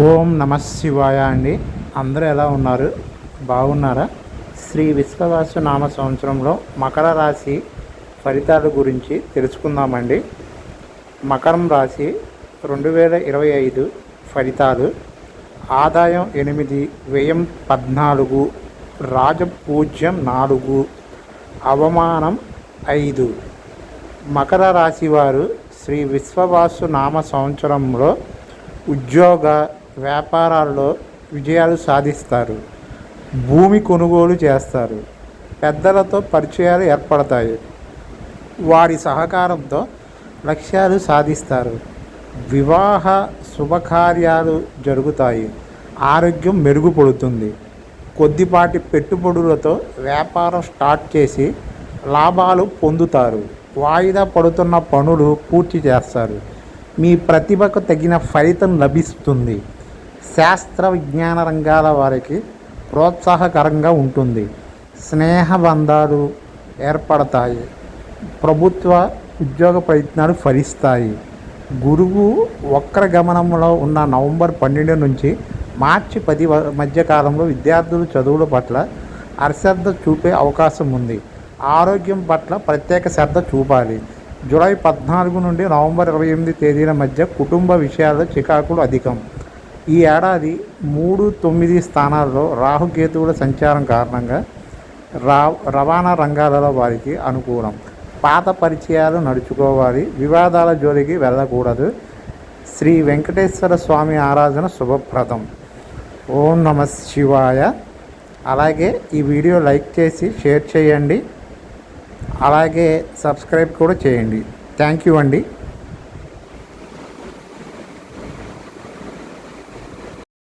ఓం నమ శివాయ అండి. అందరూ ఎలా ఉన్నారు? బాగున్నారా? శ్రీ విశ్వవాసు నామ సంవత్సరంలో మకర రాశి ఫలితాల గురించి తెలుసుకుందామండి. మకరం రాశి 2025 ఫలితాలు: ఆదాయం 8, వ్యయం 14, రాజపూజ్యం 4, అవమానం 5. మకర రాశి వారు శ్రీ విశ్వవాసు నామ సంవత్సరంలో ఉద్యోగ వ్యాపారాల్లో విజయాలు సాధిస్తారు. భూమి కొనుగోలు చేస్తారు. పెద్దలతో పరిచయాలు ఏర్పడతాయి. వారి సహకారంతో లక్ష్యాలు సాధిస్తారు. వివాహ శుభకార్యాలు జరుగుతాయి. ఆరోగ్యం మెరుగుపడుతుంది. కొద్దిపాటి పెట్టుబడులతో వ్యాపారం స్టార్ట్ చేసి లాభాలు పొందుతారు. వాయిదా పడుతున్న పనులు పూర్తి చేస్తారు. మీ ప్రతిభకు తగిన ఫలితం లభిస్తుంది. శాస్త్ర విజ్ఞాన రంగాల వారికి ప్రోత్సాహకరంగా ఉంటుంది. స్నేహబంధాలు ఏర్పడతాయి. ప్రభుత్వ ఉద్యోగ ప్రయత్నాలు ఫలిస్తాయి. గురువు వక్రగమనంలో ఉన్న నవంబర్ 12 నుంచి మార్చి 10 మధ్య కాలంలో విద్యార్థులు చదువుల పట్ల అశ్రద్ధ చూపే అవకాశం ఉంది. ఆరోగ్యం పట్ల ప్రత్యేక శ్రద్ధ చూపాలి. జూలై 14 నుండి నవంబర్ 28 తేదీల మధ్య కుటుంబ విషయాల్లో చికాకులు అధికం. ఈ ఏడాది 3, 9 స్థానాల్లో రాహుకేతువుల సంచారం కారణంగా రవాణా రంగాలలో వారికి అనుకూలం. పాత పరిచయాలు నడుచుకోవాలి. వివాదాల జోలికి వెళ్ళకూడదు. శ్రీ వెంకటేశ్వర స్వామి ఆరాధన శుభప్రదం. ఓం నమ శివాయ. అలాగే ఈ వీడియో లైక్ చేసి షేర్ చేయండి. అలాగే సబ్స్క్రైబ్ కూడా చేయండి. థ్యాంక్ యూ అండి.